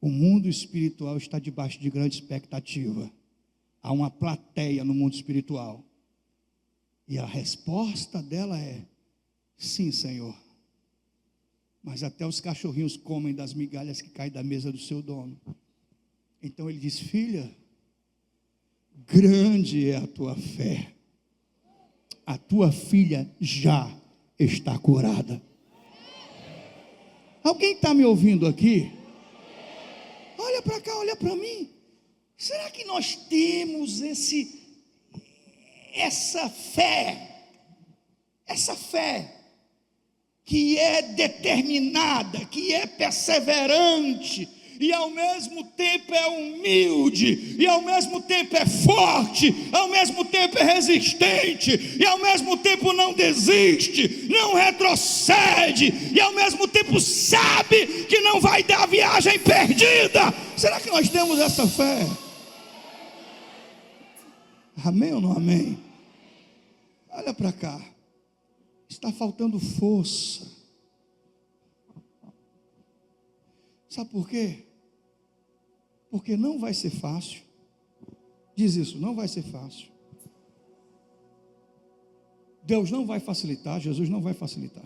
O mundo espiritual está debaixo de grande expectativa. Há uma plateia no mundo espiritual. E a resposta dela é, sim, Senhor. Mas até os cachorrinhos comem das migalhas que caem da mesa do seu dono. Então ele diz, filha, grande é a tua fé. A tua filha já está curada. Alguém está me ouvindo aqui? Olha para cá, olha para mim. Será que nós temos essa fé que é determinada, que é perseverante, e ao mesmo tempo é humilde, e ao mesmo tempo é forte, ao mesmo tempo é resistente, e ao mesmo tempo não desiste, não retrocede, e ao mesmo tempo sabe que não vai dar viagem perdida? Será que nós temos essa fé? Amém ou não amém? Olha para cá, está faltando força. Sabe por quê? Porque não vai ser fácil. Diz isso, não vai ser fácil. Deus não vai facilitar, Jesus não vai facilitar.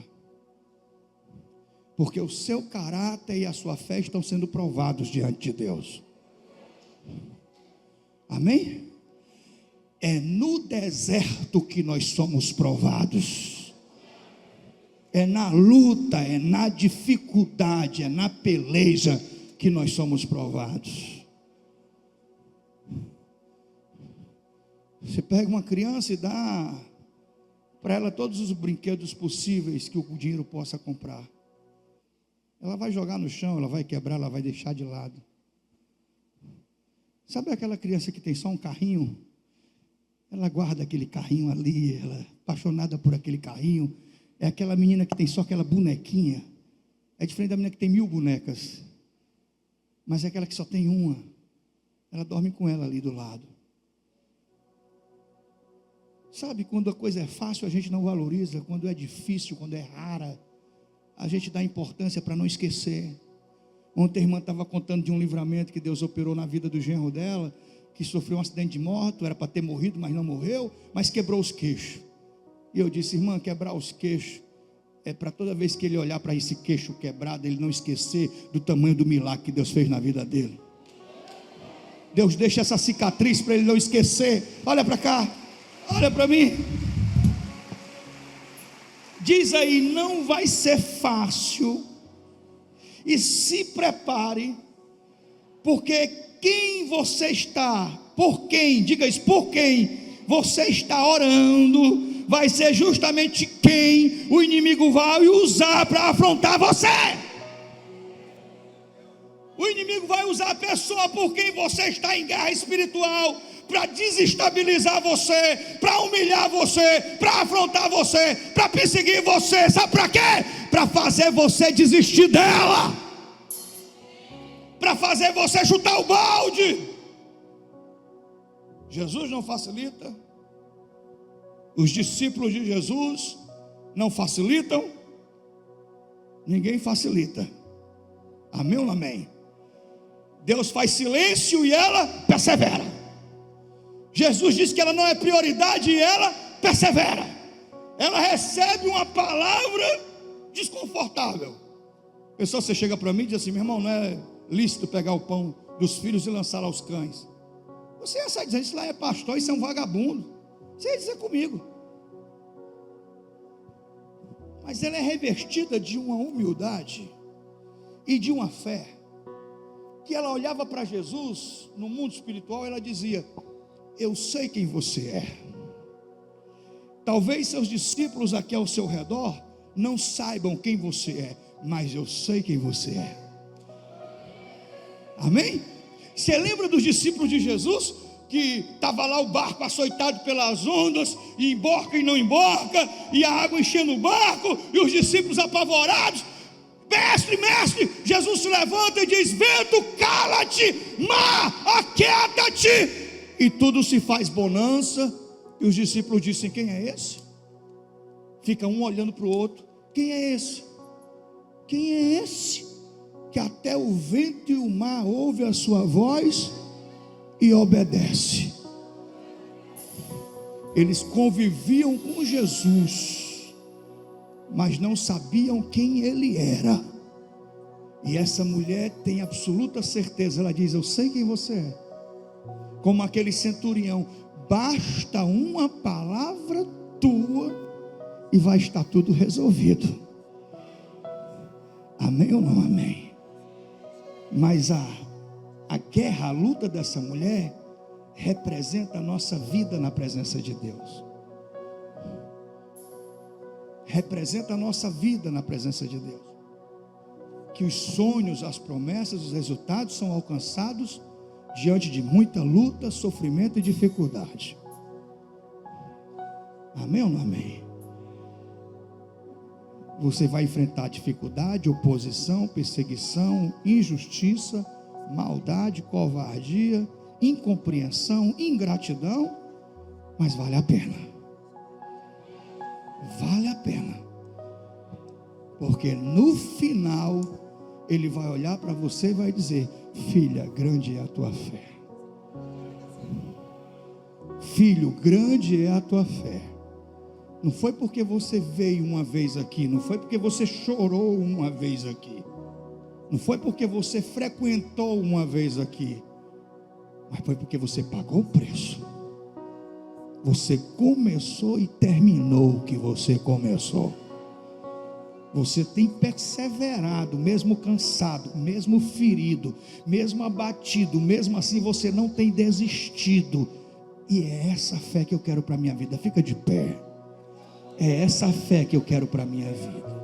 Porque o seu caráter e a sua fé estão sendo provados diante de Deus. Amém? É no deserto que nós somos provados. É na luta, é na dificuldade, é na peleja que nós somos provados. Você pega uma criança e dá para ela todos os brinquedos possíveis que o dinheiro possa comprar. Ela vai jogar no chão, ela vai quebrar, ela vai deixar de lado. Sabe aquela criança que tem só um carrinho? Ela guarda aquele carrinho ali, ela é apaixonada por aquele carrinho. É aquela menina que tem só aquela bonequinha. É diferente da menina que tem 1000 bonecas. Mas é aquela que só tem uma. Ela dorme com ela ali do lado. Sabe, quando a coisa é fácil, a gente não valoriza. Quando é difícil, quando é rara, a gente dá importância para não esquecer. Ontem a irmã estava contando de um livramento que Deus operou na vida do genro dela, que sofreu um acidente de moto, era para ter morrido, mas não morreu, mas quebrou os queixos. E eu disse, irmã, quebrar os queixos é para toda vez que ele olhar para esse queixo quebrado, ele não esquecer do tamanho do milagre que Deus fez na vida dele. Deus deixa essa cicatriz para ele não esquecer. Olha para cá, olha para mim. Diz aí, não vai ser fácil. E se prepare, porque quem você está, por quem, diga isso, por quem você está orando, vai ser justamente quem o inimigo vai usar para afrontar você. O inimigo vai usar a pessoa por quem você está em guerra espiritual, para desestabilizar você, para humilhar você, para afrontar você, para perseguir você. Sabe para quê? Para fazer você desistir dela, para fazer você chutar o balde. Jesus não facilita, os discípulos de Jesus não facilitam, ninguém facilita. Amém ou não amém? Deus faz silêncio e ela persevera. Jesus disse que ela não é prioridade e ela persevera. Ela recebe uma palavra desconfortável. Pessoal, você chega para mim e diz assim, meu irmão, não é lícito pegar o pão dos filhos e lançar aos cães. Você ia sair dizendo, isso lá é pastor, isso é um vagabundo. Você ia dizer comigo. Mas ela é revestida de uma humildade e de uma fé, que ela olhava para Jesus no mundo espiritual, ela dizia, eu sei quem você é. Talvez seus discípulos aqui ao seu redor não saibam quem você é, mas eu sei quem você é. Amém? Você lembra dos discípulos de Jesus? que estava lá o barco açoitado pelas ondas, e emborca e não emborca, e a água enchendo o barco, e os discípulos apavorados. Mestre, mestre, Jesus se levanta e diz: vento, cala-te, mar, aquieta-te, e tudo se faz bonança. E os discípulos dizem: quem é esse? Fica um olhando para o outro: quem é esse? Quem é esse? Que até o vento e o mar ouvem a sua voz e obedece. Eles conviviam com Jesus, mas não sabiam quem ele era. E essa mulher tem absoluta certeza. Ela diz: eu sei quem você é. Como aquele centurião: basta uma palavra tua e vai estar tudo resolvido. Amém ou não amém? Mas a guerra, a luta dessa mulher representa a nossa vida na presença de Deus. Representa a nossa vida na presença de Deus. Que os sonhos, as promessas, os resultados são alcançados diante de muita luta, sofrimento e dificuldade. Amém ou não amém? Você vai enfrentar dificuldade, oposição, perseguição, injustiça, maldade, covardia, incompreensão, ingratidão, mas vale a pena. Vale a pena. Porque no final ele vai olhar para você e vai dizer: filha, grande é a tua fé. Filho, grande é a tua fé. Não foi porque você veio uma vez aqui, não foi porque você chorou uma vez aqui, não foi porque você frequentou uma vez aqui, mas foi porque você pagou o preço. Você começou e terminou o que você começou. Você tem perseverado, mesmo cansado, mesmo ferido, mesmo abatido, mesmo assim você não tem desistido. E é essa fé que eu quero para a minha vida. Fica de pé. É essa fé que eu quero para a minha vida.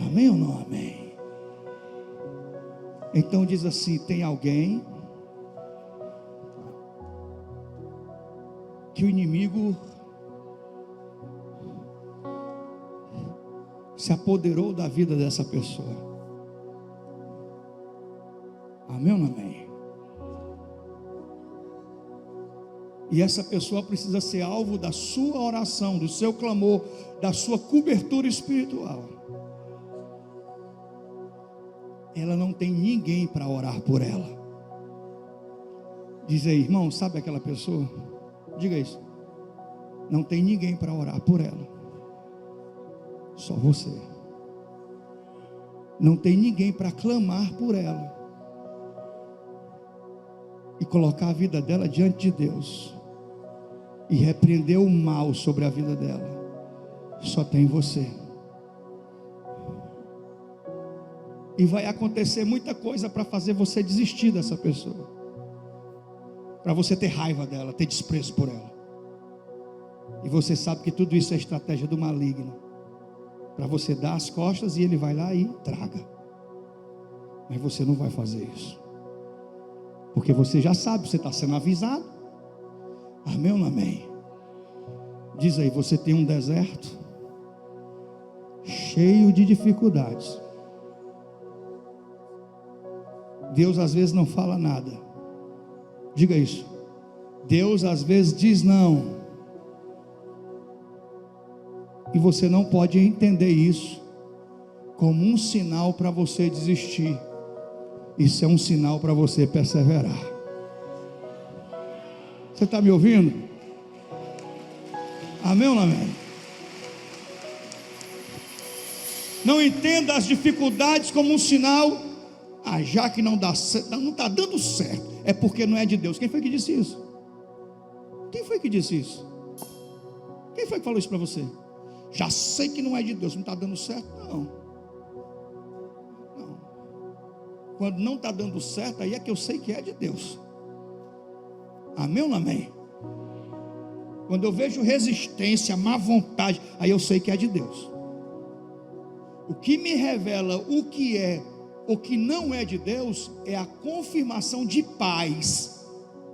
Amém ou não amém? Então diz assim: tem alguém que o inimigo se apoderou da vida dessa pessoa. Amém ou não amém? E essa pessoa precisa ser alvo da sua oração, do seu clamor, da sua cobertura espiritual. Ela não tem ninguém para orar por ela. Diz aí, irmão, sabe aquela pessoa? Diga isso. Não tem ninguém para orar por ela. Só você. Não tem ninguém para clamar por ela e colocar a vida dela diante de Deus e repreender o mal sobre a vida dela. Só tem você. E vai acontecer muita coisa para fazer você desistir dessa pessoa, para você ter raiva dela, ter desprezo por ela. E você sabe que tudo isso é estratégia do maligno, para você dar as costas e ele vai lá e traga. Mas você não vai fazer isso, porque você já sabe, você está sendo avisado. Amém ou não amém? Diz aí, você tem um deserto cheio de dificuldades. Deus às vezes não fala nada. Diga isso. Deus às vezes diz não. E você não pode entender isso como um sinal para você desistir. Isso é um sinal para você perseverar. Você está me ouvindo? Amém ou não amém? Não entenda as dificuldades como um sinal. Já que não dá certo, não está dando certo, é porque não é de Deus. Quem foi que disse isso? Quem foi que disse isso? Quem foi que falou isso para você? Já sei que não é de Deus, não está dando certo. Não. Quando não está dando certo, aí é que eu sei que é de Deus. Amém ou não amém? Quando eu vejo resistência, má vontade, aí eu sei que é de Deus. O que me revela o que é, o que não é de Deus, é a confirmação de paz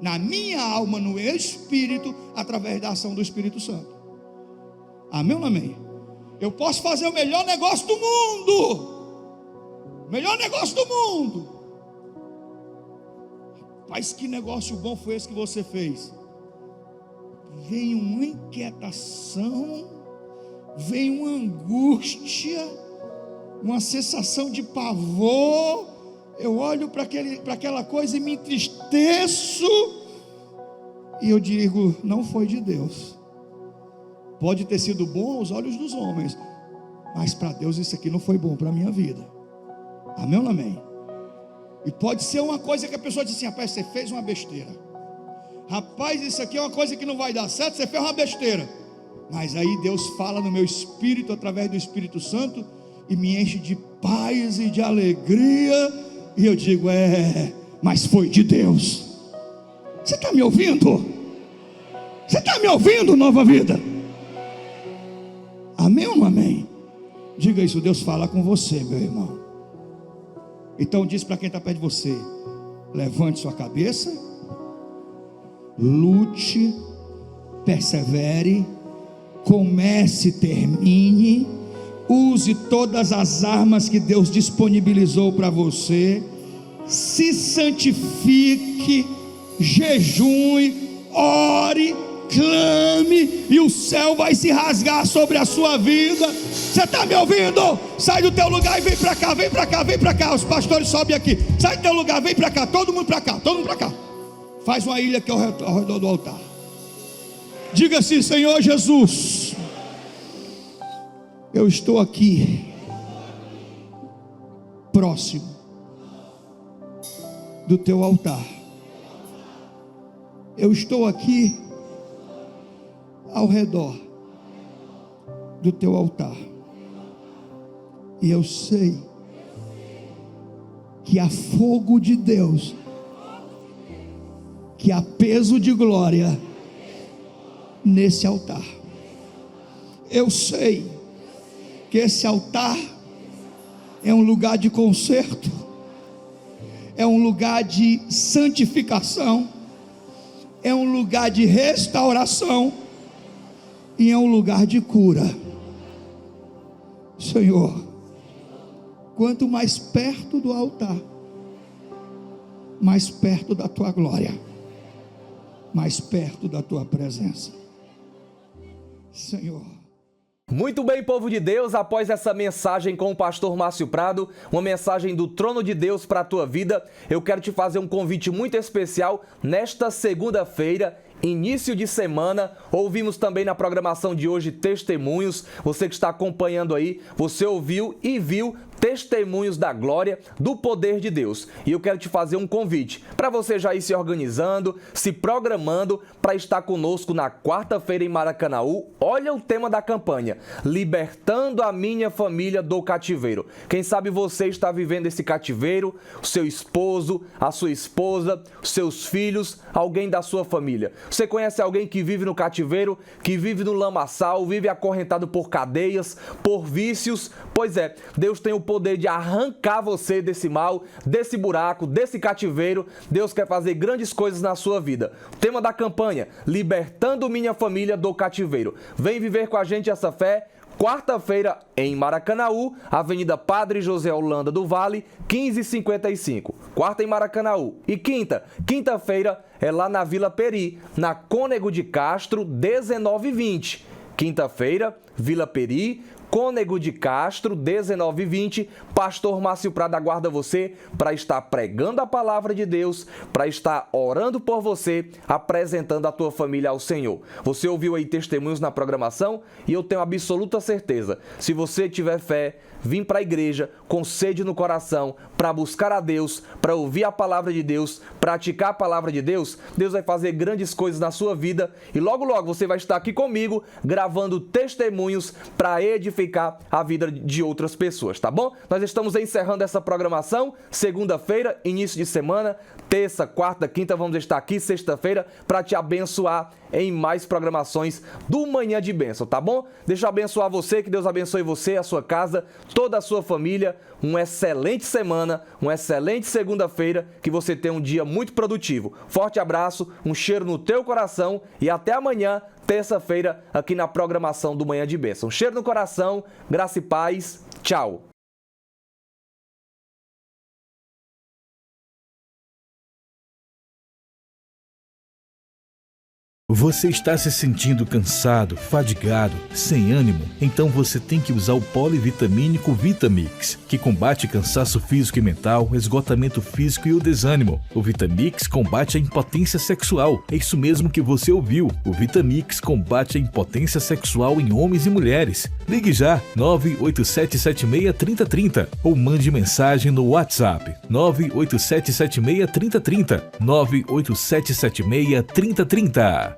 na minha alma, no espírito, através da ação do Espírito Santo. Amém ou não amém? Eu posso fazer o melhor negócio do mundo, o melhor negócio do mundo. Mas que negócio bom foi esse que você fez? Vem uma inquietação, vem uma angústia, uma sensação de pavor. Eu olho para aquela coisa e me entristeço, e eu digo, não foi de Deus. Pode ter sido bom aos olhos dos homens, mas para Deus isso aqui não foi bom para a minha vida. Amém ou não amém? E pode ser uma coisa que a pessoa diz assim, rapaz, você fez uma besteira. Rapaz, isso aqui é uma coisa que não vai dar certo, você fez uma besteira. Mas aí Deus fala no meu espírito, através do Espírito Santo, e me enche de paz e de alegria. E eu digo, mas foi de Deus. Você está me ouvindo? Você está me ouvindo, Nova Vida? Amém ou não amém? Diga isso, Deus fala com você, meu irmão. Então diz para quem está perto de você, levante sua cabeça, lute, persevere, comece, termine, use todas as armas que Deus disponibilizou para você, se santifique, jejue, ore, clame, e o céu vai se rasgar sobre a sua vida. Você está me ouvindo? Sai do teu lugar e vem para cá, vem para cá, vem para cá. Os pastores sobem aqui. Sai do teu lugar, vem para cá, todo mundo para cá, todo mundo para cá. Faz uma ilha aqui ao redor do altar. Diga assim, Senhor Jesus, eu estou aqui, próximo do teu altar. Eu estou aqui ao redor do teu altar. E eu sei que há fogo de Deus, que há peso de glória nesse altar. Eu sei que esse altar é um lugar de conserto, é um lugar de santificação, é um lugar de restauração e é um lugar de cura. Senhor, quanto mais perto do altar, mais perto da tua glória, mais perto da tua presença, Senhor. Muito bem, povo de Deus, após essa mensagem com o pastor Márcio Prado, uma mensagem do trono de Deus para a tua vida, eu quero te fazer um convite muito especial nesta segunda-feira, início de semana. Ouvimos também na programação de hoje testemunhos. Você que está acompanhando aí, você ouviu e viu testemunhos da glória, do poder de Deus. E eu quero te fazer um convite para você já ir se organizando, se programando para estar conosco na quarta-feira em Maracanaú. Olha o tema da campanha: libertando a minha família do cativeiro. Quem sabe você está vivendo esse cativeiro, o seu esposo, a sua esposa, os seus filhos, alguém da sua família. Você conhece alguém que vive no cativeiro, que vive no lamaçal, vive acorrentado por cadeias, por vícios? Pois é, Deus tem o poder de arrancar você desse mal, desse buraco, desse cativeiro. Deus quer fazer grandes coisas na sua vida. O tema da campanha: libertando minha família do cativeiro. Vem viver com a gente essa fé. Quarta-feira em Maracanaú, Avenida Padre José Holanda do Vale, 1555. Quarta em Maracanaú. E quinta-feira é lá na Vila Peri, na Cônego de Castro, 1920. Quinta-feira, Vila Peri, Cônego de Castro, 1920. Pastor Márcio Prado aguarda você para estar pregando a palavra de Deus, para estar orando por você, apresentando a tua família ao Senhor. Você ouviu aí testemunhos na programação e eu tenho absoluta certeza, se você tiver fé, vir para a igreja com sede no coração, para buscar a Deus, para ouvir a palavra de Deus, praticar a palavra de Deus, Deus vai fazer grandes coisas na sua vida e logo logo você vai estar aqui comigo gravando testemunhos para edificar a vida de outras pessoas, tá bom? Nós estamos encerrando essa programação. Segunda-feira, início de semana. Terça, quarta, quinta, vamos estar aqui. Sexta-feira, para te abençoar em mais programações do Manhã de Bênção, tá bom? Deixa eu abençoar você, que Deus abençoe você, a sua casa, toda a sua família. Uma excelente semana, uma excelente segunda-feira, que você tenha um dia muito produtivo. Forte abraço, um cheiro no teu coração e até amanhã, terça-feira, aqui na programação do Manhã de Bênção. Um cheiro no coração, graça e paz. Tchau. Você está se sentindo cansado, fadigado, sem ânimo? Então você tem que usar o polivitamínico Vitamix, que combate cansaço físico e mental, esgotamento físico e o desânimo. O Vitamix combate a impotência sexual. É isso mesmo que você ouviu. O Vitamix combate a impotência sexual em homens e mulheres. Ligue já 987763030 ou mande mensagem no WhatsApp 987763030 987763030.